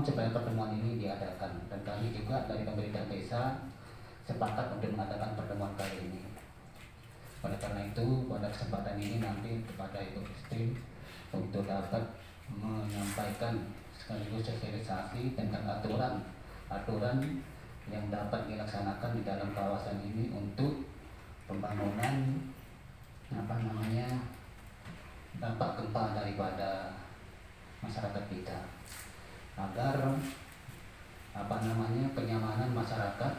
memohon supaya pertemuan ini diadakan, dan kami juga dari pemerintah desa sepakat untuk mengadakan pertemuan kali ini. Oleh karena itu, pada kesempatan ini nanti kepada Ibu Christine untuk dapat menyampaikan sekaligus sosialisasi tentang aturan yang dapat dilaksanakan di dalam kawasan ini untuk pembangunan dampak gempa daripada masyarakat kita, agar kenyamanan masyarakat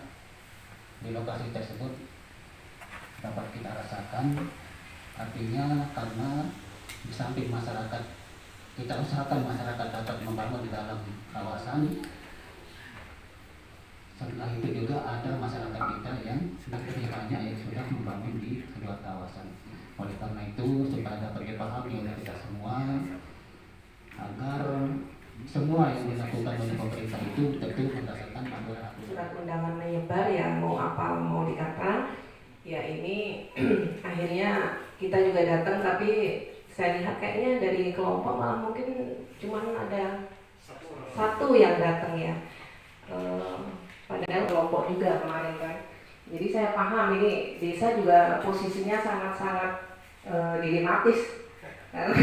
di lokasi tersebut dapat kita rasakan. Artinya karena di samping masyarakat, kita usahakan masyarakat dapat membangun di dalam kawasan, setelah itu juga ada masyarakat kita yang lebih banyak yang sudah membangun di luar kawasan. Oleh karena itu, supaya dapat dipahami oleh kita semua, agar semua yang dilakukan oleh pemerintah itu tentu berdasarkan aturan. Surat undangan menyebar, ya mau apa mau dikata, ya ini akhirnya kita juga datang, tapi saya lihat kayaknya dari kelompok malah mungkin cuman ada satu yang datang ya. Padahal kelompok juga kemarin kan. Jadi saya paham ini desa juga posisinya sangat-sangat dilematis, karena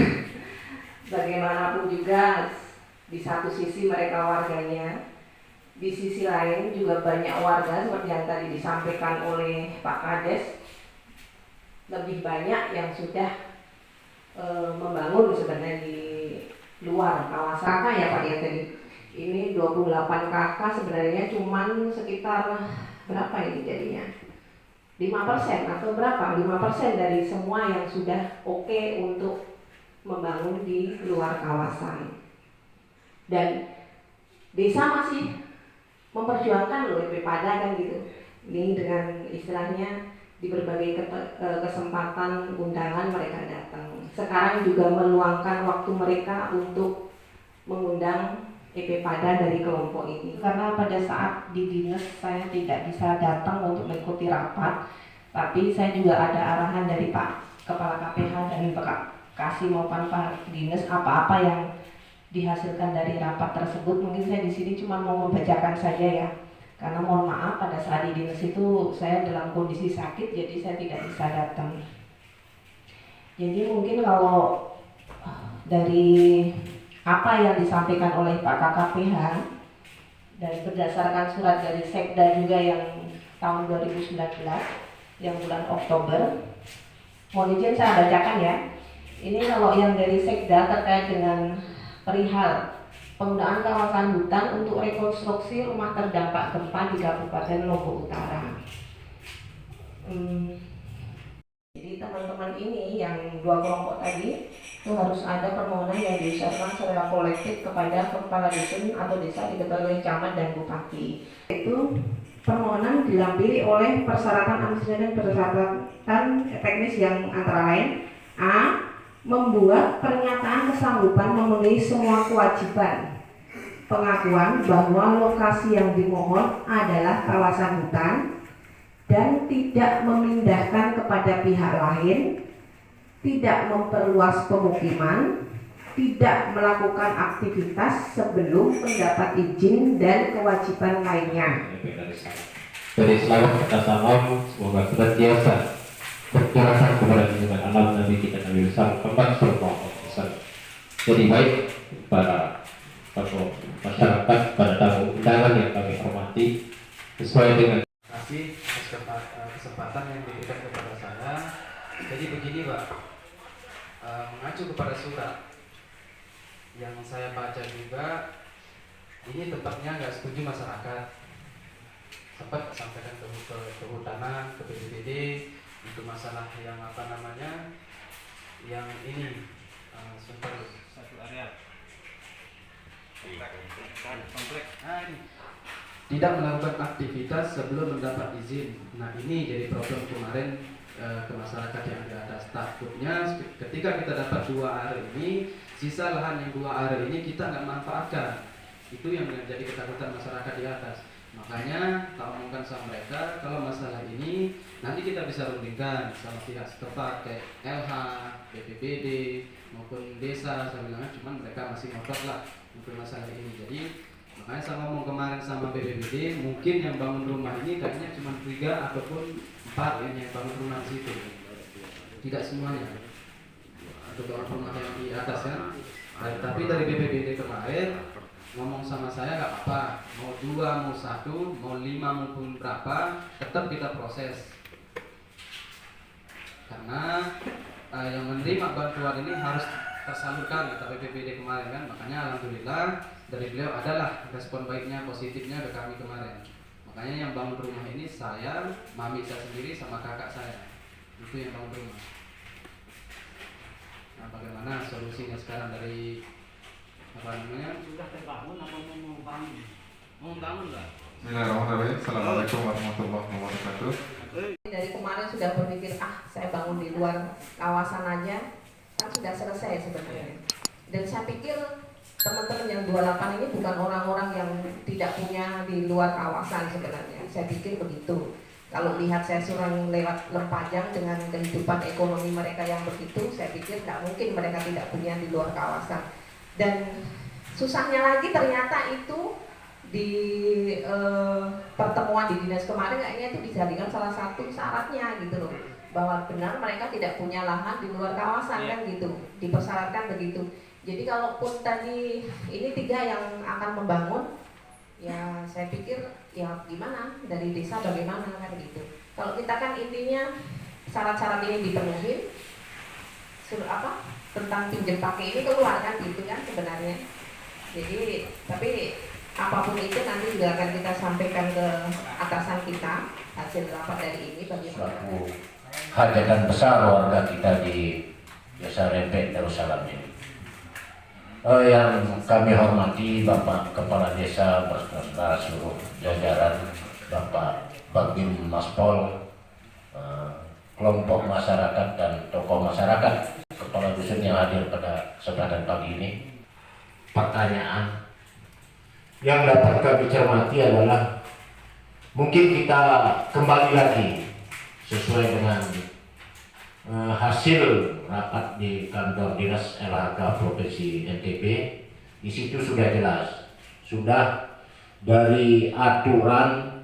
bagaimanapun juga di satu sisi mereka warganya, di sisi lain juga banyak warga seperti yang tadi disampaikan oleh Pak Kades, lebih banyak yang sudah membangun sebenarnya di luar kawasan ya Pak ya tadi. Ini 28 kakak sebenarnya cuman sekitar berapa ini jadinya? 5% atau berapa? 5% dari semua yang sudah oke untuk membangun di luar kawasan. Dan desa masih memperjuangkan loh EP Pada kan gitu. Ini dengan istilahnya di berbagai kesempatan undangan mereka datang. Sekarang juga meluangkan waktu mereka untuk mengundang EP Pada dari kelompok ini. Karena pada saat di dinas saya tidak bisa datang untuk mengikuti rapat, tapi saya juga ada arahan dari Pak Kepala KPH dan Pak Kasih maupun Pak Dinas apa-apa yang dihasilkan dari rapat tersebut. Mungkin saya di sini cuma mau membacakan saja ya, karena mohon maaf pada saat di dinas itu saya dalam kondisi sakit, jadi saya tidak bisa datang. Jadi mungkin kalau dari apa yang disampaikan oleh Pak KKPH dan berdasarkan surat dari Sekda juga yang tahun 2019 yang bulan Oktober, mohon izin saya bacakan ya. Ini kalau yang dari Sekda terkait dengan perihal penggunaan kawasan hutan untuk rekonstruksi rumah terdampak gempa di Kabupaten Lombok Utara. Jadi teman-teman ini yang dua kelompok tadi itu harus ada permohonan yang diusahakan secara kolektif kepada kepala dusun atau desa diketuai oleh camat dan bupati. Itu permohonan dilampiri oleh persyaratan administratif dan persyaratan teknis yang antara lain: A. Membuat pernyataan kesanggupan memenuhi semua kewajiban pengakuan bahwa lokasi yang dimohon adalah kawasan hutan dan tidak memindahkan kepada pihak lain, tidak memperluas pemukiman, tidak melakukan aktivitas sebelum mendapat izin dan kewajiban lainnya. Dari selamat kita salam, semoga senantiasa berkerasan kepada lingkungan alam Nabi kita Nabi Muhammad SAW. Jadi baik para tokoh masyarakat, pada tamu undangan yang kami hormati, sesuai dengan kasih kesempatan yang diberikan kepada saya. Jadi begini Pak, mengacu kepada surat yang saya baca juga, ini tempatnya nggak setuju masyarakat. Sempat sampaikan ke kehutanan, ke BPBD untuk masalah yang yang ini sumber satu area komplek. Nah, ini tidak melakukan aktivitas sebelum mendapat izin. Nah ini jadi problem kemarin ke masyarakat yang di atas. Takutnya ketika kita dapat 2 area ini, sisa lahan yang 2 area ini kita nggak manfaatkan. Itu yang menjadi ketakutan masyarakat di atas. Makanya tak omongkan sama mereka, kalau masalah ini nanti kita bisa rundingkan sama pihak setempat kayak LH, BPBD maupun desa. Saya bilang cuman mereka masih ngotot lah untuk masalah ini. Jadi Makanya saya ngomong kemarin sama BPBD, mungkin yang bangun rumah ini kayaknya cuma 3 ataupun 4 yang bangun rumah di situ. Tidak semuanya. Ada beberapa rumah yang di atas kan. Tapi dari BPBD kemarin ngomong sama saya nggak apa-apa, mau 2, mau 1, mau 5 maupun berapa, tetap kita proses. Karena yang menerima bantuan ini harus tersalurkan kata BPBD kemarin kan. Makanya alhamdulillah dari beliau adalah respon baiknya, positifnya ke kami kemarin. Makanya yang bangun rumah ini saya, mami saya sendiri sama kakak saya. Itu yang bangun rumah. Nah, bagaimana solusinya sekarang dari sudah terbangun apa mau bangun? Mau bangun nggak? Bismillahirrahmanirrahim. Assalamualaikum warahmatullahi wabarakatuh. Dari kemarin sudah berpikir saya bangun di luar kawasan aja kan sudah selesai sebenarnya. Dan saya pikir teman-teman yang 28 ini bukan orang-orang yang tidak punya di luar kawasan sebenarnya. Saya pikir begitu. Kalau lihat saya surang lewat Lempajang dengan kehidupan ekonomi mereka yang begitu, saya pikir nggak mungkin mereka tidak punya di luar kawasan. Dan susahnya lagi ternyata itu di pertemuan di dinas kemarin kayaknya itu dijadikan salah satu syaratnya gitu loh, bahwa benar mereka tidak punya lahan di luar kawasan kan gitu, dipersyaratkan begitu. Jadi kalaupun tadi ini 3 yang akan membangun, ya saya pikir ya gimana dari desa bagaimana kan gitu. Kalau kita kan intinya syarat-syarat ini dipenuhi, tentang pinjam pakai ini keluar kan gitu kan sebenarnya. Jadi tapi apapun itu nanti juga akan kita sampaikan ke atasan kita hasil rapat dari ini bagaimana. Selaku hajatan besar warga kita di Desa Rempet Darussalam ini. Yang kami hormati Bapak Kepala Desa beserta seluruh jajaran, Bapak Babin Maspol, kelompok masyarakat dan tokoh masyarakat, kepala dusun yang hadir pada kesempatan pagi ini. Pertanyaan yang dapat kami cermati adalah mungkin kita kembali lagi sesuai dengan hasil rapat di kantor dinas LHK Provinsi NTB. Di situ sudah jelas, sudah dari aturan,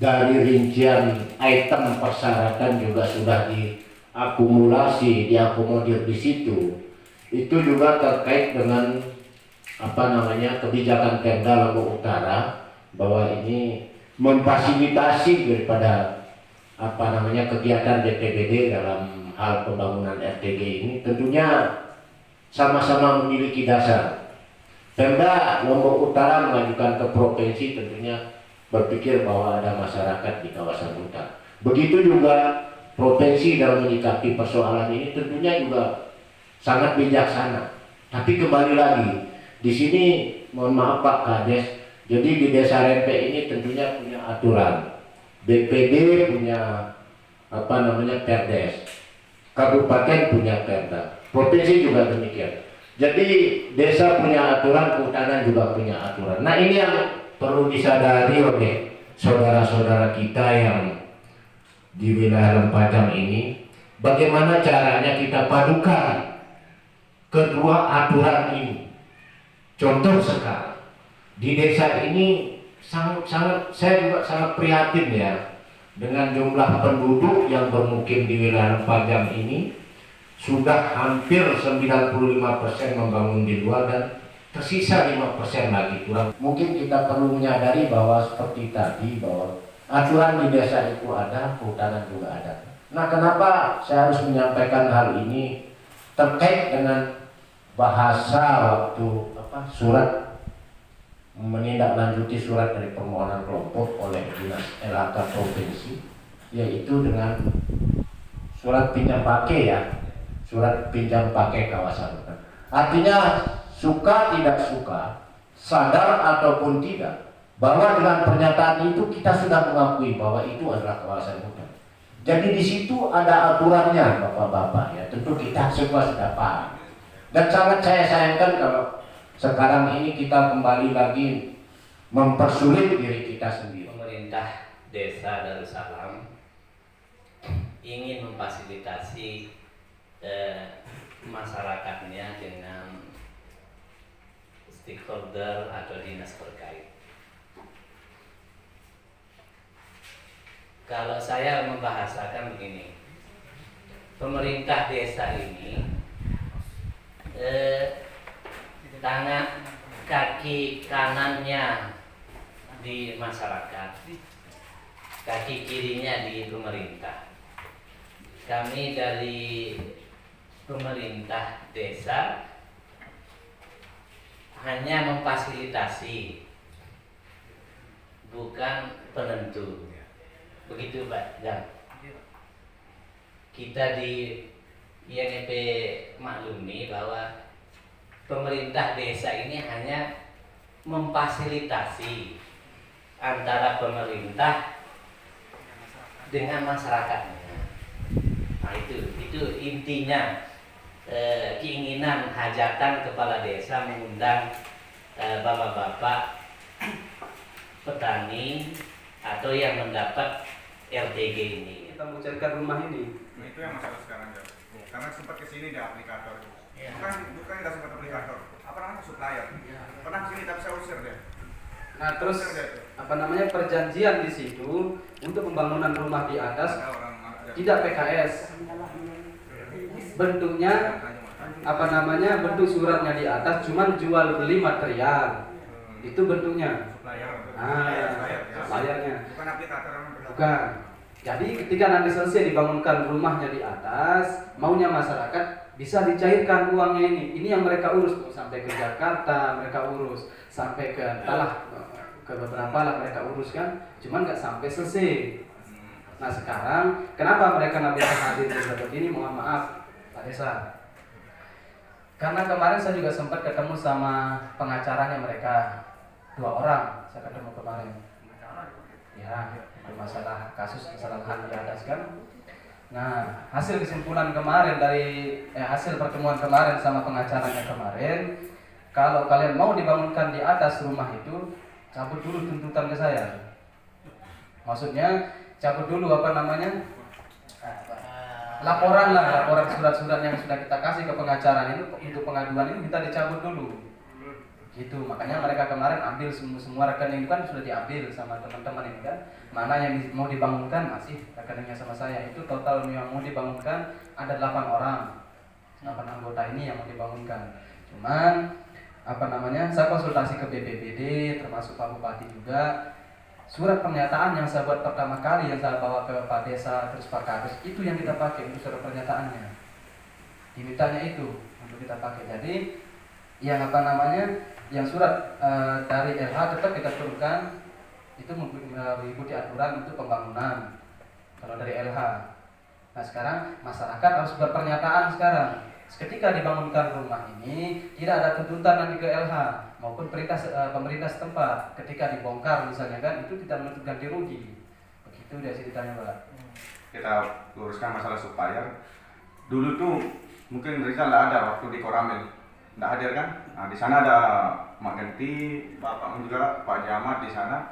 dari rincian item persyaratan juga sudah diakomodir di situ. Itu juga terkait dengan kebijakan Pemda Lombok Utara, bahwa ini memfasilitasi daripada kegiatan BPBD dalam hal pembangunan RTG ini. Tentunya sama-sama memiliki dasar. Pemda Lombok Utara mengajukan ke provinsi tentunya berpikir bahwa ada masyarakat di kawasan hutan. Begitu juga provinsi dalam menyikapi persoalan ini tentunya juga sangat bijaksana. Tapi kembali lagi, di sini mohon maaf Pak Kades, jadi di Desa Rempet ini tentunya punya aturan. BPD punya Perdes, kabupaten punya Perda, provinsi juga demikian. Jadi desa punya aturan, kehutanan juga punya aturan. Nah ini yang perlu disadari oleh saudara-saudara kita yang di wilayah Lempajang ini. Bagaimana caranya kita padukan kedua aturan ini. Contoh sekarang di desa ini sangat saya juga sangat prihatin ya dengan jumlah penduduk yang bermukim di wilayah Lempajang ini. Sudah hampir 95% membangun di luar dan tersisa 5% lagi kurang. Mungkin kita perlu menyadari bahwa seperti tadi, bahwa aturan di desa itu ada, kehutanan juga ada. Nah kenapa saya harus menyampaikan hal ini terkait dengan bahasa waktu surat menindaklanjuti surat dari permohonan kelompok oleh dinas LHK provinsi, yaitu dengan surat pinjam pakai ya, surat pinjam pakai kawasan hutan. Artinya suka tidak suka, sadar ataupun tidak, bahwa dengan pernyataan itu kita sudah mengakui bahwa itu adalah kawasan hutan. Jadi di situ ada aturannya bapak-bapak ya, tentu kita semua sudah paham. Dan sangat saya sayangkan kalau sekarang ini kita kembali lagi mempersulit diri kita sendiri. Pemerintah Desa Darussalam ingin memfasilitasi masyarakatnya dengan stakeholder atau dinas terkait. Kalau saya membahasakan begini, pemerintah desa ini tangan kaki kanannya di masyarakat, kaki kirinya di pemerintah. Kami dari pemerintah desa hanya memfasilitasi, bukan penentu. Begitu Pak Jam. Kita di INEP maklumi bahwa pemerintah desa ini hanya memfasilitasi antara pemerintah dengan masyarakatnya. Nah itu intinya, keinginan hajatan kepala desa mengundang bapak-bapak petani atau yang mendapat RTG ini. Kita mau carikan rumah ini. Nah, itu yang masalah sekarang ya. Karena sempat kesini di aplikator. Bukan kita sempat aplikator. Apa namanya supplier. Pernah kesini tapi saya usir deh. Nah terus perjanjian di situ untuk pembangunan rumah di atas tidak PKS. Bentuknya bentuk suratnya di atas cuman jual beli material. Itu bentuknya. Suppliernya. Bukan aplikator. Bukan. Jadi ketika nanti selesai dibangunkan rumahnya di atas, maunya masyarakat bisa dicairkan uangnya ini. Ini yang mereka urus sampai ke Jakarta, mereka urus sampai ke ke beberapa lah mereka uruskan, cuman nggak sampai selesai. Nah sekarang kenapa mereka nggak bisa hadir di tempat ini? Mohon maaf Pak Desa. Karena kemarin saya juga sempat ketemu sama pengacaranya mereka, 2 orang saya ketemu kemarin. Ya, masalah kasus kesalahan di atas kan. Nah, hasil kesimpulan kemarin dari hasil pertemuan kemarin sama pengacaranya kemarin, kalau kalian mau dibangunkan di atas rumah itu, cabut dulu tuntutan ke saya. Maksudnya cabut dulu laporan surat-surat yang sudah kita kasih ke pengacara itu untuk pengaduan ini kita dicabut dulu. Gitu, makanya mereka kemarin ambil semua rekening itu kan sudah diambil sama teman-teman ini kan. Mana yang mau dibangunkan masih rekeningnya sama saya. Itu total yang mau dibangunkan ada 8 orang. 8 anggota ini yang mau dibangunkan. Cuman saya konsultasi ke BPBD termasuk Pak Bupati juga. Surat pernyataan yang saya buat pertama kali yang saya bawa ke Pak Desa terus Pak Kades itu yang kita pakai untuk surat pernyataannya. Dimintanya itu untuk kita pakai. Jadi yang yang surat dari LH tetap kita turunkan itu mengikuti aturan untuk pembangunan kalau dari LH. Nah sekarang masyarakat harus berpernyataan sekarang. Ketika dibangunkan rumah ini tidak ada tuntutan nanti ke LH maupun pemerintah setempat. Ketika dibongkar misalnya kan itu tidak menuntut ganti rugi. Begitu dia ceritanya Pak. Kita luruskan masalah supplier. Dulu tuh mungkin Rizal nggak ada waktu di Koramil. Nggak hadir kan? Nah di sana ada Mak Genti, Bapak juga Pak Jamat di sana.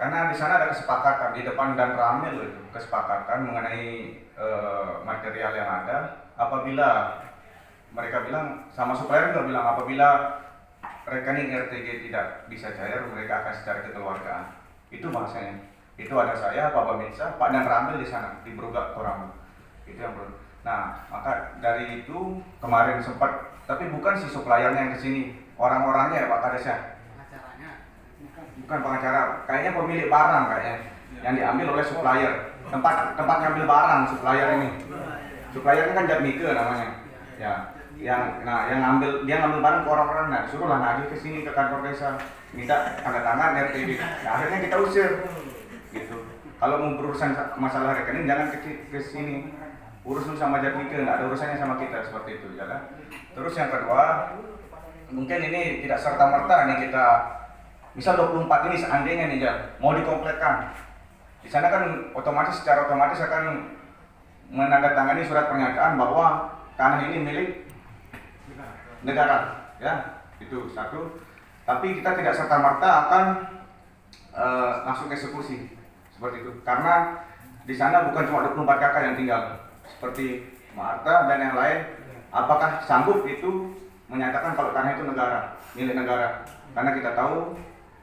Karena di sana ada kesepakatan di depan dan Ramil itu kesepakatan mengenai material yang ada. Apabila mereka bilang sama supplier juga bilang apabila rekening RTG tidak bisa cair mereka akan secara kekeluargaan. Itu bahasanya. Itu ada saya, Pak Bamitsa, Pak dan Ramil di sana di Brugak Koramil. Itu yang perlu. Nah maka dari itu kemarin sempat. Tapi bukan si suppliernya yang kesini, orang-orangnya ya Pak Kades ya. Bukan pengacara, kayaknya pemilik barang kayaknya yang diambil oleh supplier. Tempat ngambil barang supplier ini. Supplier ini kan Jatmike namanya. Ya, yang ngambil barang ke orang-orang, nah suruhlah nagih ke sini ke kantor desa, minta tanda tangan RTD. Nah, akhirnya kita usir. Gitu. Kalau mau berurusan masalah rekening jangan ke sini. Urus dulu sama Jatmike, nggak ada urusannya sama kita seperti itu, ya kan? Terus yang kedua, mungkin ini tidak serta-merta nih kita, misal 24 ini seandainya nih ya, mau dikompletkan. Di sana kan secara otomatis akan menandatangani surat pernyataan bahwa tanah ini milik negara, ya itu satu. Tapi kita tidak serta-merta akan langsung eksekusi seperti itu, karena di sana bukan cuma 24 kakak yang tinggal. Seperti Marta dan yang lain, apakah sanggup itu menyatakan kalau tanah itu negara, milik negara. Karena kita tahu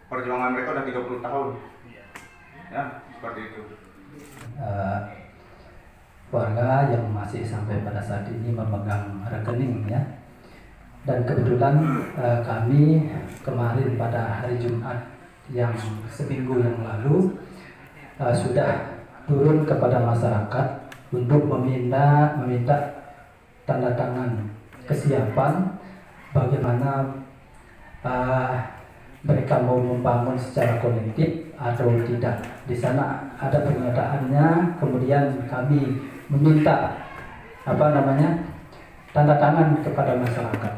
perjuangan mereka udah 30 tahun. Ya, seperti itu. Warga yang masih sampai pada saat ini memegang rekening ya. Dan kebetulan kami kemarin pada hari Jumat yang seminggu yang lalu sudah turun kepada masyarakat untuk meminta tanda tangan kesiapan bagaimana mereka mau membangun secara kolektif atau tidak. Di sana ada pernyataannya, kemudian kami meminta tanda tangan kepada masyarakat.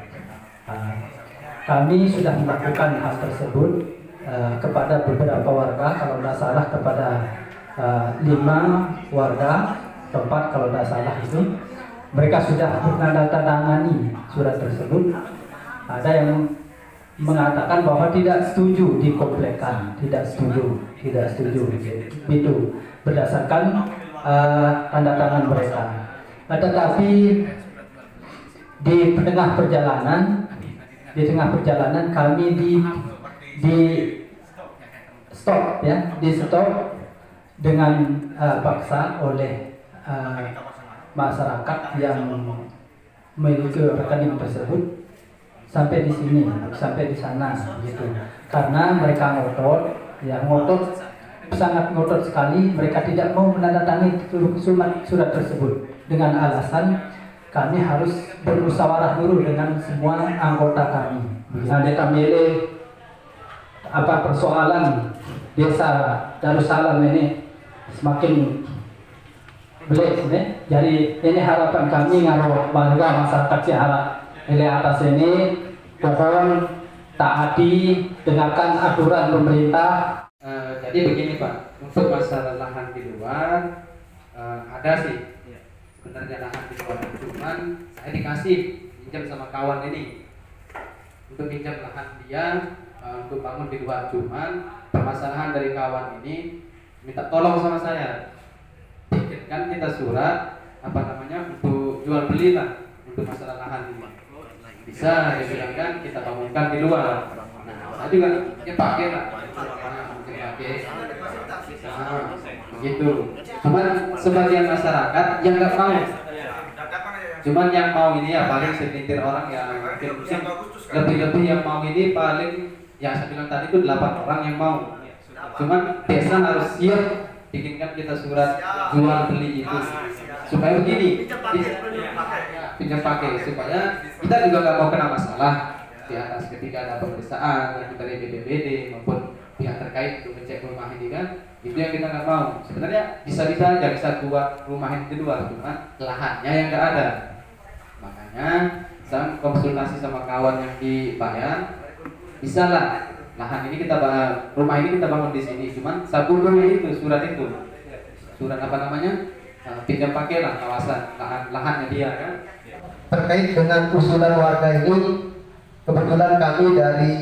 Kami sudah melakukan hal tersebut kepada beberapa warga, kalau tidak salah kepada 5 warga, 4 kalau tidak salah itu. Mereka sudah menandatangani surat tersebut. Ada yang mengatakan bahwa tidak setuju dikomplekan, tidak setuju itu berdasarkan tanda tangan mereka. Tetapi di tengah perjalanan kami di stop dengan paksa oleh masyarakat yang memiliki rekening tersebut sampai di sini, sampai di sana gitu. Karena mereka sangat ngotot sekali, mereka tidak mau menandatangani surat tersebut dengan alasan kami harus bermusyawarah dulu dengan semua anggota kami. Ada kami persoalan desa Darussalam ini semakin beles nih. Jadi ini harapan kami ngaruh warga masyarakat Ciharang ini atas ini, mohon taati, dengarkan aturan pemerintah. Jadi begini Pak, untuk masalah lahan di luar ada sih sebenarnya lahan di luar, cuman saya dikasih pinjam sama kawan ini untuk pinjam lahan dia untuk bangun di luar, cuman permasalahan dari kawan ini minta tolong sama saya, bikinkan kita surat untuk jual beli lah untuk masalah lahan ini. Bisa dibilangkan kita bangunkan di luar. Nah, saya juga pakai lah, gitu. Cuman sebagian masyarakat yang nggak mau. Cuman yang mau ini ya paling segelintir orang yang lebih yang mau ini paling yang saya bilang tadi itu 8 orang yang mau. Cuman desa harus siap bikinkan kita surat jual beli itu supaya begini pinjam pakai, supaya kita juga nggak mau kena masalah di atas ketika ada pemeriksaan dari BPBD maupun pihak terkait untuk ngecek rumah ini kan, itu yang kita nggak mau. Sebenarnya bisa aja bisa buat rumah ini di luar, cuma lahannya yang nggak ada. Makanya saya konsultasi sama kawan yang di Bayan, bisa lah lahan ini rumah ini kita bangun di sini, cuman sabunnya itu surat pinjam pakai lah kawasan lahannya dia kan. Terkait dengan usulan warga ini, kebetulan kami dari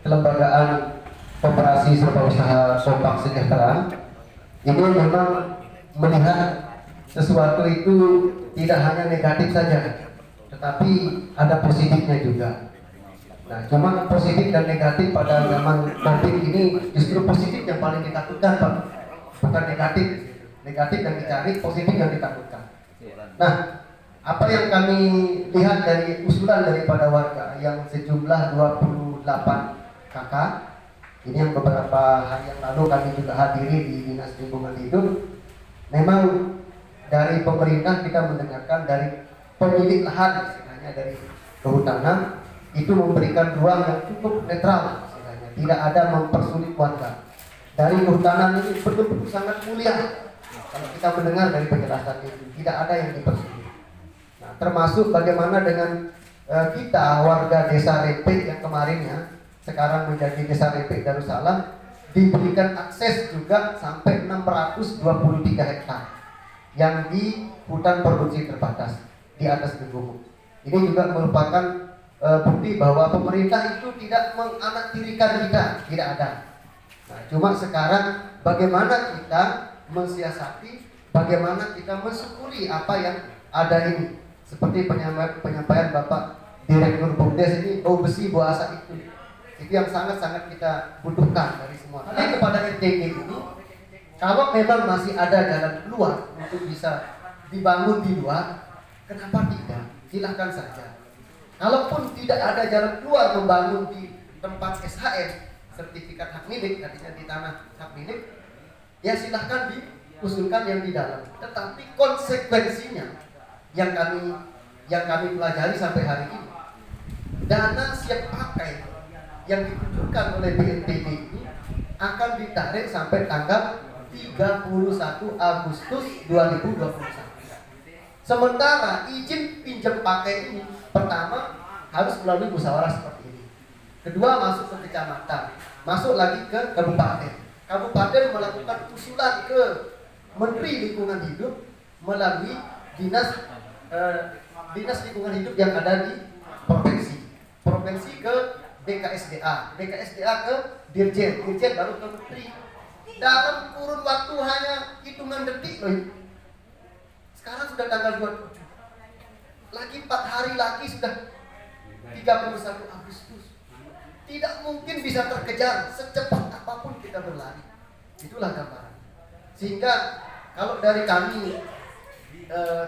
kelembagaan Koperasi Serba Usaha Kompak Sejahtera ini memang melihat sesuatu itu tidak hanya negatif saja, tetapi ada positifnya juga. Nah, cuma positif dan negatif pada zaman COVID ini justru positif yang paling ditakutkan, Pak. Bukan negatif. Negatif yang dicari, positif yang ditakutkan. Nah, apa yang kami lihat dari usulan daripada warga yang sejumlah 28 KK, ini yang beberapa hari yang lalu kami juga hadiri di Dinas Lingkungan Hidup. Memang dari pemerintah kita mendengarkan dari pemilik lahan, istilahnya dari kehutanan, itu memberikan ruang yang cukup netral, istilahnya tidak ada mempersulit warga. Dari kehutanan ini betul-betul sangat mulia. Kalau kita mendengar dari penjelasan itu, tidak ada yang dipersulit. Nah, termasuk bagaimana dengan kita warga desa Repek yang kemarinnya sekarang menjadi desa Repek Darussalam, diberikan akses juga sampai 623 hektar yang di hutan produksi terbatas di atas Bengkulu. Ini juga merupakan bukti bahwa pemerintah itu tidak menganaktirikan kita, tidak ada. Nah, cuma sekarang bagaimana kita mensiasati, bagaimana kita mensyukuri apa yang ada ini. Seperti penyampaian Bapak Direktur BUMDes ini bau besi bau asap itu yang sangat-sangat kita butuhkan dari semua. Tapi kepada RTG ini, kalau memang masih ada jalan keluar untuk bisa dibangun di luar, kenapa tidak? Silahkan saja. Kalaupun tidak ada jalan keluar membangun di tempat SHM, sertifikat hak milik, artinya di tanah hak milik, ya silahkan diusulkan yang di dalam. Tetapi konsekuensinya yang kami pelajari sampai hari ini, dana siap pakai yang ditunjukkan oleh BNPB ini akan ditarik sampai tanggal 31 Agustus 2021. Sementara izin pinjam pakai ini pertama harus melalui musyawarah seperti ini. Kedua masuk ke kecamatan, masuk lagi ke kabupaten. Kabupaten melakukan usulan ke Menteri Lingkungan Hidup melalui dinas lingkungan hidup yang ada di provinsi ke BKSDA ke Dirjen baru ke Menteri. Dalam kurun waktu hanya hitungan detik loh. Sekarang sudah tanggal 27. Lagi 4 hari lagi sudah 31 Agustus. Tidak mungkin bisa terkejar secepat apapun kita berlari. Itulah gambaran. Sehingga kalau dari kami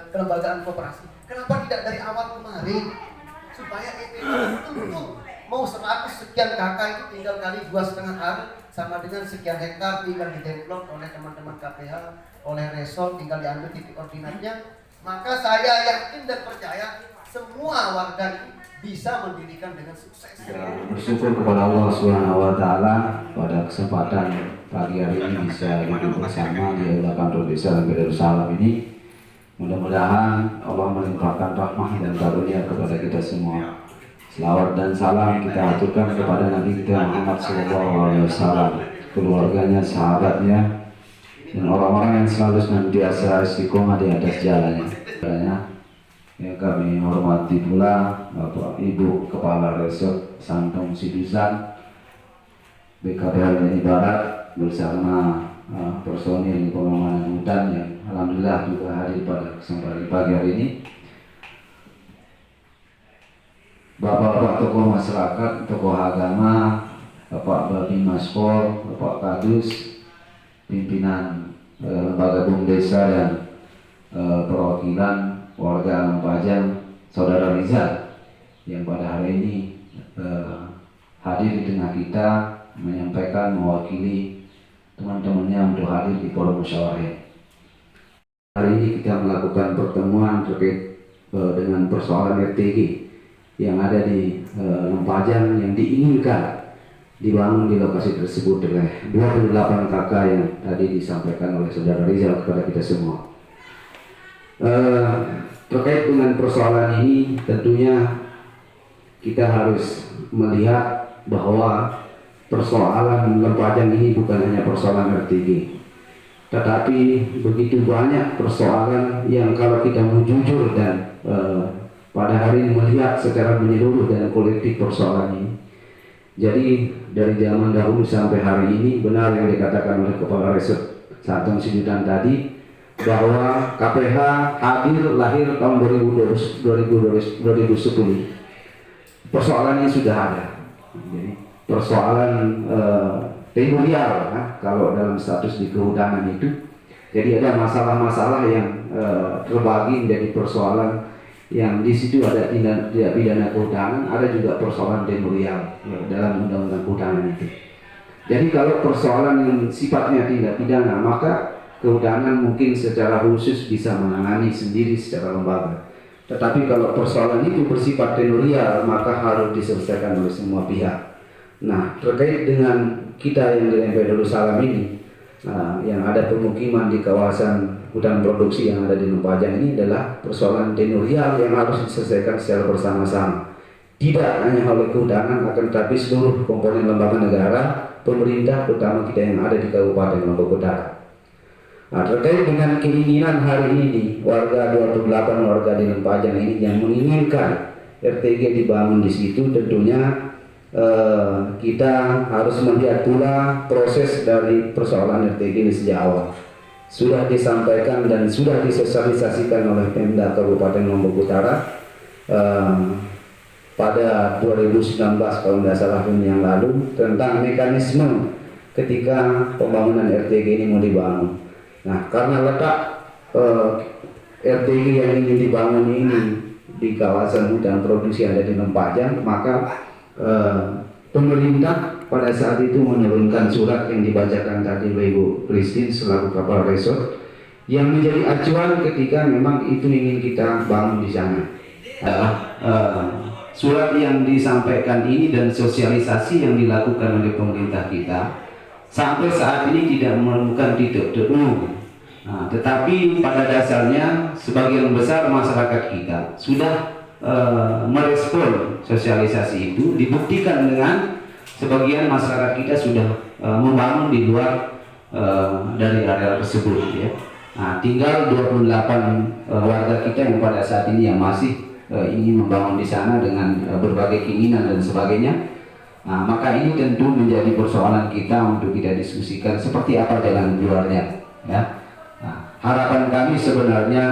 kelembagaan koperasi, kenapa tidak dari awal kemarin supaya EPK betul-betul mau 100 sekian kakak itu tinggal kali 2,5 hari sama dengan sekian hektar tinggal didevelop oleh teman-teman KPH, oleh resort tinggal diambil titik koordinatnya, maka saya yakin dan percaya semua warga ini bisa mendirikan dengan sukses. Bersyukur kepada Allah Subhanahu wa taala pada kesempatan pagi hari ini bisa duduk bersama di Aula Kantor Desa Darussalam ini. Mudah-mudahan Allah melimpahkan rahmah dan karunia kepada kita semua. Selawat dan salam kita aturkan kepada Nabi kita Muhammad SAW, keluarganya, sahabatnya, dan orang-orang yang selalu senantiasa istiqomah di atas jalannya. Ya, kami hormati pula Bapak Ibu Kepala Resort Santong Sidusan BKPHN Barat bersama personil pengamanan hutan yang alhamdulillah juga hadir pada kesempatan pagi hari ini. Bapak-bapak tokoh masyarakat, tokoh agama, Bapak Babin Maspol, Bapak Kadus, pimpinan lembaga BUMDesa dan perwakilan warga Lampajang, Saudara Rizal yang pada hari ini hadir di tengah kita menyampaikan mewakili teman-temannya untuk hadir di forum musyawarah. Hari ini kita melakukan pertemuan terkait dengan persoalan RTG yang ada di Lampajang yang diinginkan dibangun di lokasi tersebut oleh 28 KK yang tadi disampaikan oleh Saudara Rizal kepada kita semua. Terkait dengan persoalan ini tentunya kita harus melihat bahwa persoalan Lampajang ini bukan hanya persoalan RTG, tetapi begitu banyak persoalan yang kalau kita mau jujur dan pada hari ini melihat secara menyeluruh dan kolektif persoalan ini. Jadi dari zaman dahulu sampai hari ini benar yang dikatakan oleh Kepala Resort Santong Sidusan tadi bahwa KPH hadir lahir tahun 2010. Persoalan ini sudah ada. Jadi persoalan teritorial kalau dalam status di kehutanan itu. Jadi ada masalah-masalah yang terbagi menjadi persoalan yang di situ ada tindak pidana kehutanan, ada juga persoalan teritorial dalam undang-undang kehutanan itu. Jadi kalau persoalan yang sifatnya tindak pidana, maka kehutanan mungkin secara khusus bisa menangani sendiri secara lembaga. Tetapi kalau persoalan itu bersifat teritorial, maka harus diselesaikan oleh semua pihak. Nah, terkait dengan kita yang di MP Darussalam ini, yang ada pemukiman di kawasan hutan produksi yang ada di Lampajang ini adalah persoalan teritorial yang harus diselesaikan secara bersama-sama. Tidak hanya oleh kehutanan, akan tetapi seluruh komponen lembaga negara, pemerintah, terutama kita yang ada di Kabupaten Lombok Utara. Nah, terkait dengan keinginan hari ini warga 28 warga di Lampajang ini yang menginginkan RTG dibangun di situ, tentunya kita harus melihat pula proses dari persoalan RTG ini sejak awal. Sudah disampaikan dan sudah disosialisasikan oleh Pemda Kabupaten Lombok Utara pada 2019 kalau tidak salah tahun yang lalu tentang mekanisme ketika pembangunan RTG ini mau dibangun. Nah, karena letak RTG yang ingin dibangun ini di kawasan hutan produksi ada di Lempajang, maka pemerintah pada saat itu menurunkan surat yang dibacakan tadi oleh Ibu Christine selaku Kepala Resort yang menjadi acuan ketika memang itu ingin kita bangun di sana. Surat yang disampaikan ini dan sosialisasi yang dilakukan oleh pemerintah kita sampai saat ini tidak menemukan titik temu. Nah, tetapi pada dasarnya sebagian besar masyarakat kita sudah merespon sosialisasi itu, dibuktikan dengan sebagian masyarakat kita sudah membangun di luar dari area tersebut ya. Nah, tinggal 28 warga kita yang pada saat ini yang masih ingin membangun di sana dengan berbagai keinginan dan sebagainya. Nah, maka ini tentu menjadi persoalan kita untuk kita diskusikan seperti apa jalan keluarnya ya. Nah, harapan kami sebenarnya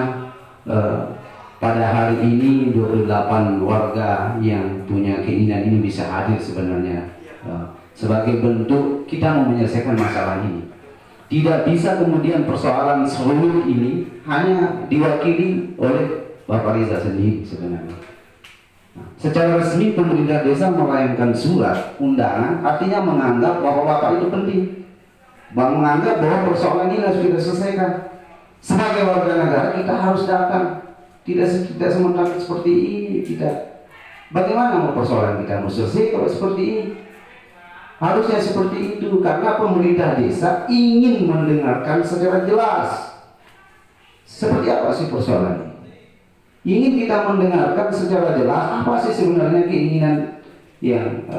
pada hari ini 28 warga yang punya keinginan ini bisa hadir sebenarnya sebagai bentuk kita mau menyelesaikan masalah ini. Tidak bisa kemudian persoalan seluruh ini hanya diwakili oleh Bapak Riza sendiri sebenarnya. Nah, secara resmi pemerintah desa melayangkan surat undangan, artinya menganggap bahwa Bapak itu penting, menganggap bahwa persoalan ini harus kita selesaikan. Sebagai warga negara kita harus datang, tidak sementara seperti ini. Tidak. Bagaimana mau persoalan kita mau selesai kalau seperti ini? Harusnya seperti itu karena pemerintah desa ingin mendengarkan secara jelas seperti apa sih persoalan ini. Ingin kita mendengarkan secara jelas apa sih sebenarnya keinginan yang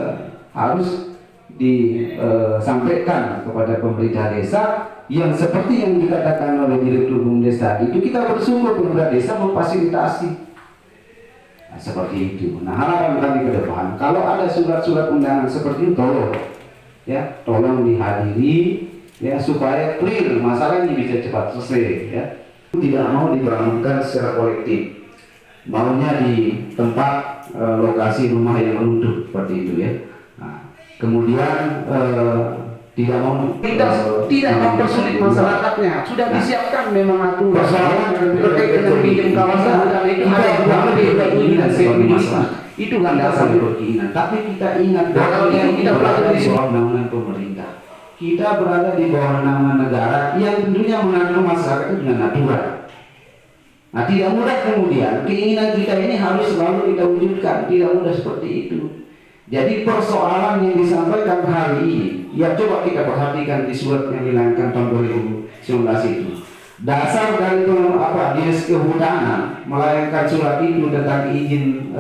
harus disampaikan kepada pemerintah desa yang seperti yang dikatakan oleh Direktur BUMDes tadi itu kita bersungguh pemerintah desa memfasilitasi. Nah, seperti itu. Nah, harapan kami ke depan kalau ada surat-surat undangan seperti itu tolong dihadiri ya supaya clear masalah ini bisa cepat selesai ya. Tidak mau dibangunkan secara kolektif. Maunya di tempat lokasi rumah yang runtuh seperti itu ya. Nah, kemudian tidak mau tidak mempersulit masyarakatnya. Sudah disiapkan memang aturan persoalan terkait dengan pinjam kawasan dan itu ada keinginan sebagai masalah. Itu kan dasar keinginan. Tapi kita ingat bahwa kita berada di bawah naungan pemerintah. Kita berada di bawah naungan negara yang tentunya mengatur masyarakat dengan aturan. Nah, tidak mudah kemudian keinginan kita ini harus selalu kita wujudkan, tidak mudah seperti itu. Jadi persoalan yang disampaikan hari ini, ya coba kita perhatikan di surat yang dilayangkan tahun 2019 itu. Dasar dari Dinas Kehutanan melayangkan surat itu tentang izin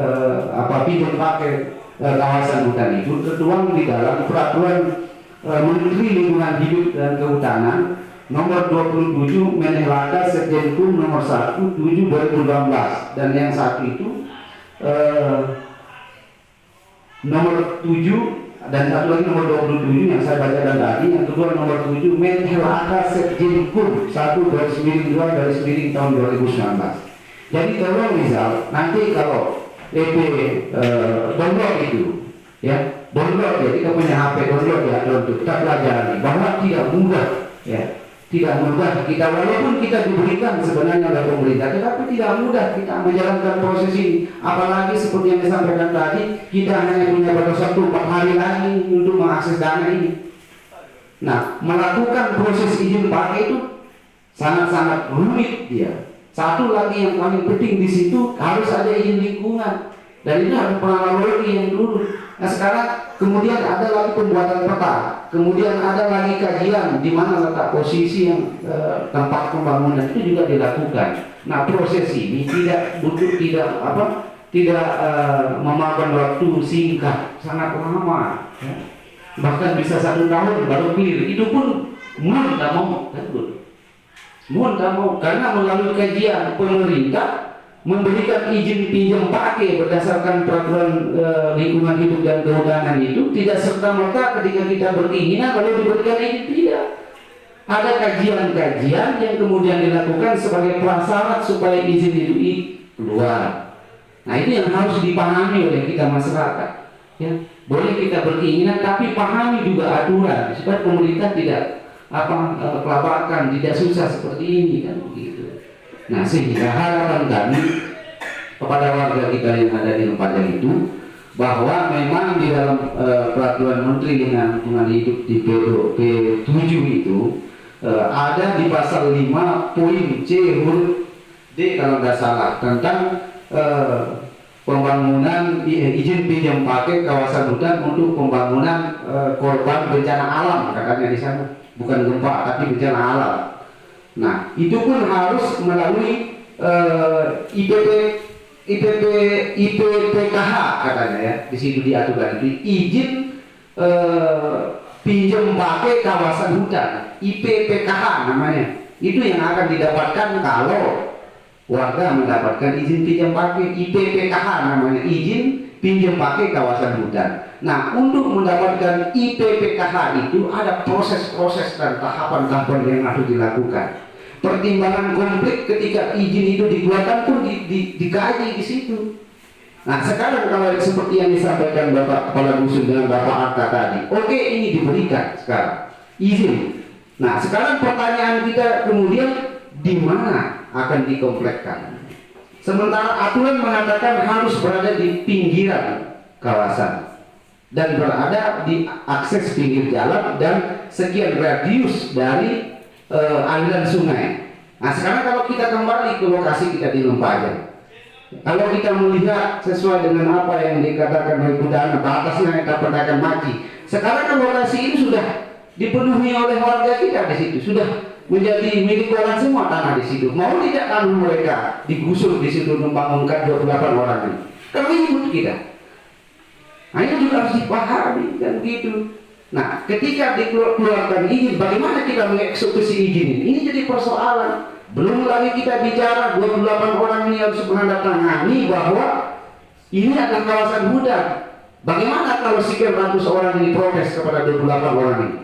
pinjam pakai kawasan hutan itu tertuang di dalam peraturan Menteri Lingkungan Hidup dan Kehutanan nomor 27 Menelaka Sekjenkum nomor 1 7 2018 dan yang satu itu nomor 7 dan satu lagi nomor 27 yang saya bacakan tadi, yang kedua nomor 7 Menelaka Sekjenkum 1/2 tahun 2019. Jadi tolong misal nanti kalau EP download itu ya download ya kita punya HP download ya untuk kita pelajari bahwa tidak mudah ya. Tidak mudah kita walaupun kita diberikan sebenarnya oleh pemerintah, tetapi tidak mudah kita menjalankan proses ini. Apalagi seperti yang disampaikan tadi, kita hanya punya batas waktu 4 hari lagi untuk mengakses dana ini. Nah, melakukan proses izin pakai itu sangat-sangat rumit dia. Satu lagi yang paling penting di situ harus ada izin lingkungan dan ini harus pengalaman yang dulu. Nah sekarang kemudian ada lagi pembuatan peta, kemudian ada lagi kajian di mana letak posisi yang tempat pembangunan itu juga dilakukan. Nah proses ini tidak memakan waktu singkat, sangat lama, ya. Bahkan bisa 1 tahun baru clear. Itu pun mau tidak mau, karena melalui kajian pemerintah memberikan izin pinjam pakai berdasarkan peraturan lingkungan hidup dan kehutanan itu tidak serta-merta ketika kita berkeinginan lalu diberikan izin, tidak. Ada kajian-kajian yang kemudian dilakukan sebagai prasyarat supaya izin itu keluar. Nah itu yang harus dipahami oleh kita masyarakat. Ya, boleh kita berkeinginan, tapi pahami juga aturan supaya pemerintah tidak kelabakan, tidak susah seperti ini kan begitu. Nah sehingga harapan kami kepada warga kita yang ada di Lempajang itu bahwa memang di dalam peraturan Menteri Lingkungan Hidup di P7 itu ada di pasal 5 poin C huruf D kalau nggak salah tentang pembangunan izin pinjam pakai kawasan hutan untuk pembangunan korban bencana alam katanya di sana, bukan gempa tapi bencana alam. Nah itu pun harus melalui IPPKH katanya ya, di situ diaturkan itu izin pinjam pakai kawasan hutan, IPPKH namanya. Itu yang akan didapatkan kalau warga mendapatkan izin pinjam pakai, IPPKH namanya, izin pinjam pakai kawasan hutan. Nah untuk mendapatkan IPPKH itu ada proses-proses dan tahapan-tahapan yang harus dilakukan. Pertimbangan konflik ketika izin itu dikeluarkan pun dikaji di situ. Nah sekarang kalau seperti yang disampaikan Bapak Kepala Dusun dengan Bapak Arta tadi, oke ini diberikan sekarang izin. Nah sekarang pertanyaan kita kemudian di mana akan dikomplekkan? Sementara aturan mengatakan harus berada di pinggiran kawasan dan berada di akses pinggir jalan dan sekian radius dari aliran sungai. Nah sekarang kalau kita kembali ke lokasi kita di Lempajang, kalau kita melihat sesuai dengan apa yang dikatakan oleh Budana, batasnya kita perdagang mati. Sekarang kan lokasi ini sudah dipenuhi oleh warga kita di situ, sudah menjadi milik orang semua tanah di situ. Mau tidak tanah mereka digusur di situ membangunkan 28 orang ini? Kan ribut kita. Nah ini juga harus dipahami kan gitu. Nah ketika dikeluarkan izin, bagaimana kita mengeksekusi izin ini? Ini jadi persoalan. Belum lagi kita bicara 28 orang ini harus menandatangani bahwa ini adalah kawasan hutan. Bagaimana kalau sekian ratus orang ini protes kepada 28 orang ini?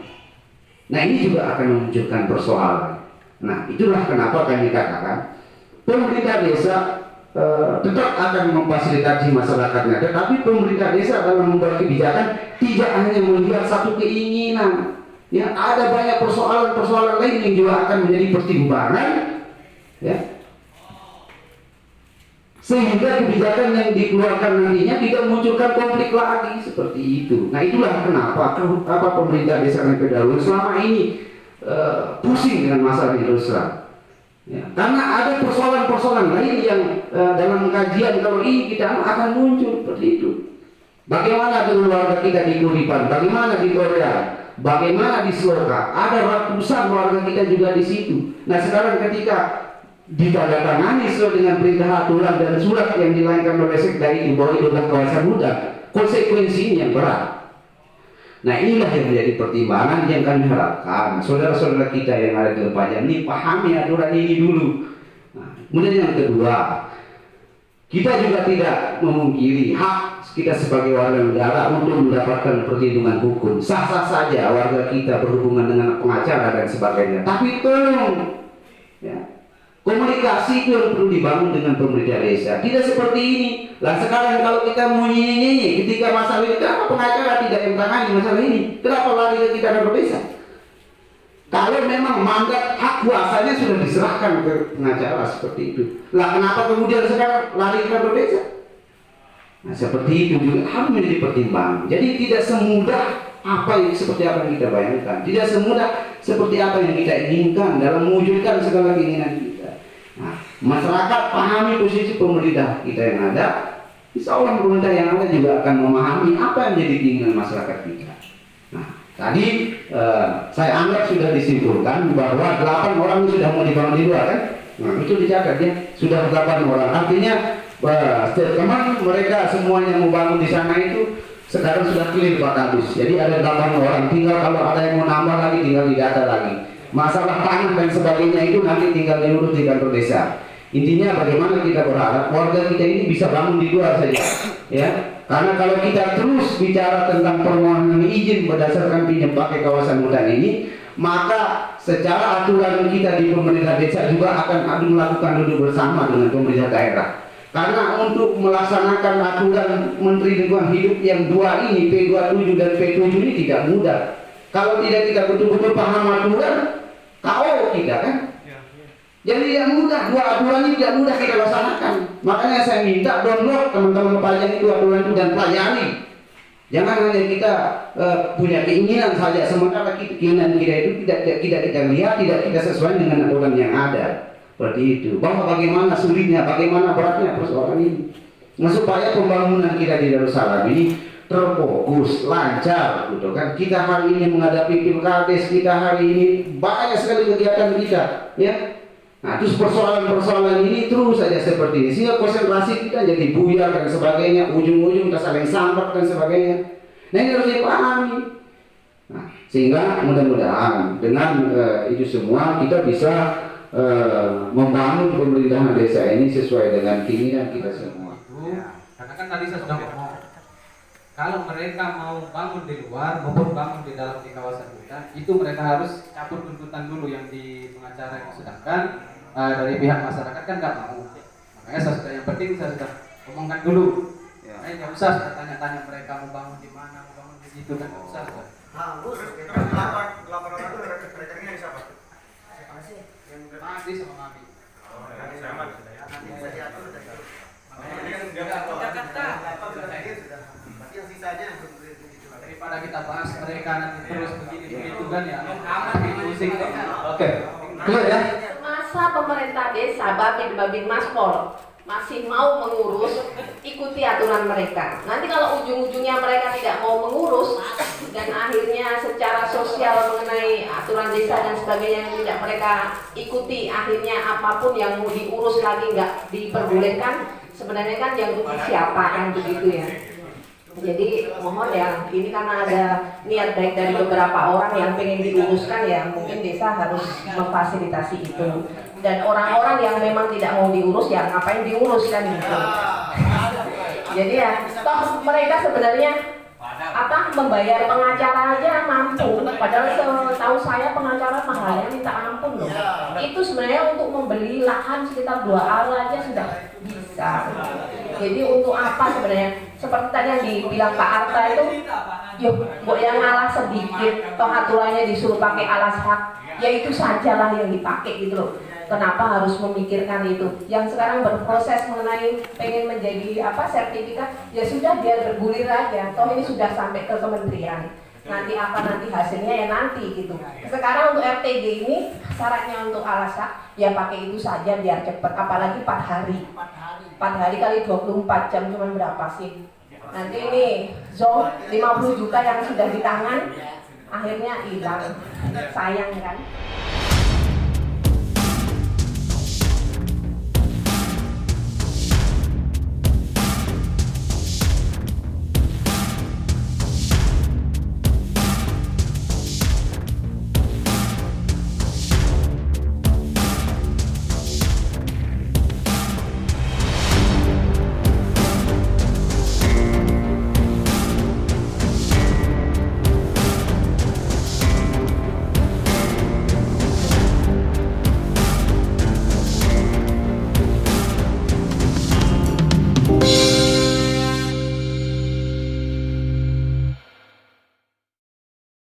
Nah ini juga akan memunculkan persoalan. Nah itulah kenapa kami katakan pemerintah desa tetap akan memfasilitasi masyarakatnya, tetapi pemerintah desa dalam membuat kebijakan tidak hanya melihat satu keinginan, ya ada banyak persoalan-persoalan lain yang juga akan menjadi pertimbangan, ya sehingga kebijakan yang dikeluarkan nantinya tidak munculkan konflik lagi seperti itu. Nah itulah kenapa pemerintah desa Lempajang selama ini pusing dengan masalah ini terus terang. Ya, karena ada persoalan-persoalan lain yang dalam kajian kalau ini kita akan muncul seperti itu. Bagaimana dengan warga kita di Kuripan, bagaimana di Korea, bagaimana di Sloka, ada ratusan warga kita juga di situ. Nah sekarang ketika ditandatangani sesuai dengan perintah aturan dan surat yang dilahirkan oleh Sekda itu bahwa itu adalah kawasan hutan, konsekuensinya yang berat. Nah inilah yang menjadi pertimbangan yang kami harapkan saudara-saudara kita yang ada di Lempajang ini pahami aturan ini dulu. Nah, kemudian yang kedua, kita juga tidak memungkiri hak kita sebagai warga negara untuk mendapatkan perlindungan hukum. Sah-sah saja warga kita berhubungan dengan pengacara dan sebagainya. Tapi tolong, ya, komunikasi itu yang perlu dibangun dengan pemerintah desa. Tidak seperti ini. Lah sekarang kalau kita mau nyanyi ketika masalah ini, kenapa pengacara tidak yang tangani masalah ini? Kenapa lari ke kita kantor desa? Kalau memang mandat hak kuasanya sudah diserahkan ke pengacara seperti itu. Lah kenapa kemudian sekarang lari ke kantor desa? Nah seperti itu juga harus menjadi pertimbangan. Jadi tidak semudah seperti apa yang kita bayangkan. Tidak semudah seperti apa yang kita inginkan dalam mewujudkan segala keinginan kita. Nah, masyarakat pahami posisi pemerintah kita yang ada, insya Allah pemerintah yang ada juga akan memahami apa yang menjadi keinginan masyarakat kita. Nah, tadi saya anggap sudah disimpulkan bahwa 8 orang sudah mau dibangun di luar kan? Nah, itu dicatat ya, sudah 8 orang. Artinya teman mereka semuanya mau bangun di sana itu sekarang sudah clear Pak Kadus. Jadi ada 8 orang, tinggal kalau ada yang mau nambah lagi tinggal didata lagi. Masalah tanah dan sebagainya itu nanti tinggal diurus di kantor desa. Intinya bagaimana kita berharap warga kita ini bisa bangun di luar saja, ya. Karena kalau kita terus bicara tentang permohonan izin berdasarkan pinjam pakai kawasan hutan ini, maka secara aturan kita di pemerintah desa juga akan melakukan duduk bersama dengan pemerintah daerah. Karena untuk melaksanakan aturan Menteri Lingkungan Hidup yang dua ini, P27 dan P7 ini tidak mudah. Kalau tidak kita betul-betul paham aturan, KO kita kan. Jadi tidak mudah, dua aturan ini tidak mudah kita laksanakan. Makanya saya minta download teman-teman pelajar itu aturan itu dan pelajari. Jangan hanya kita punya keinginan saja, sementara keinginan kita itu tidak kita lihat, tidak kita sesuai dengan aturan yang ada. Seperti itu. Bahwa bagaimana sulitnya, bagaimana beratnya persoalan ini. Nah, supaya pembangunan kita di Darussalam ini terfokus, lancar, gitu kan. Kita hari ini menghadapi pilkades, kita hari ini banyak sekali kegiatan kita, ya. Nah, terus persoalan-persoalan ini terus saja seperti ini. Sehingga konsentrasi kita jadi buyar dan sebagainya, ujung-ujung kita saling sampak dan sebagainya. Nah, ini harus dipahami. Nah, sehingga mudah-mudahan dengan itu semua kita bisa membangun pemerintahan desa ini sesuai dengan keinginan kita semua. Karena kan tadi saya sudah ngomong, kalau mereka mau bangun di luar maupun bangun di dalam di kawasan hutan, itu mereka harus cabut tuntutan dulu yang di pengacara yang sedangkan dari pihak masyarakat kan nggak mau. Makanya saya sudah, yang penting saya sudah omongkan dulu. Nggak usah sudah tanya-tanya mereka mau bangun di mana, mau bangun di situ, kan nggak usah sudah. Laporan itu rekeningnya di siapa? Mati sama mati. Nanti bisa diatur dari itu. Daripada kita bahas mereka nanti terus begini begitu kan ya. Pusing. Oke. Clear ya? Masa pemerintah desa Babin Maspol masih mau mengurus, ikuti aturan mereka. Nanti kalau ujung-ujungnya mereka tidak mau mengurus dan akhirnya secara sosial mengenai aturan desa dan sebagainya yang tidak mereka ikuti, akhirnya apapun yang mau diurus lagi nggak diperbolehkan, sebenarnya kan yang rugi siapa kan begitu ya. Jadi mohon ya, ini karena ada niat baik dari beberapa orang yang pengen diuruskan ya, mungkin desa harus memfasilitasi itu. Dan orang-orang yang memang tidak mau diurus ya ngapain diurus kan gitu. Jadi ya, toh mereka sebenarnya membayar pengacara aja mampu. Padahal setahu saya pengacara mahalnya minta ampun loh. Itu sebenarnya untuk membeli lahan sekitar 2 ala aja sudah bisa. Jadi untuk apa sebenarnya? Seperti tadi yang dibilang Pak Arta itu, yuk buat yang ngalah sedikit, toh aturannya disuruh pakai alas hak, ya itu sajalah yang dipakai gitu loh. Kenapa harus memikirkan itu? Yang sekarang berproses mengenai pengen menjadi sertifikat, ya sudah biar bergulir aja. Toh ini sudah sampai ke kementerian. Nanti hasilnya ya nanti gitu. Sekarang untuk RTG ini syaratnya untuk alasan ya pakai itu saja biar cepat. Apalagi 4 hari. 4 hari kali 24 jam cuma berapa sih? Nanti ini zong 50 juta yang sudah di tangan akhirnya hilang. Sayang kan?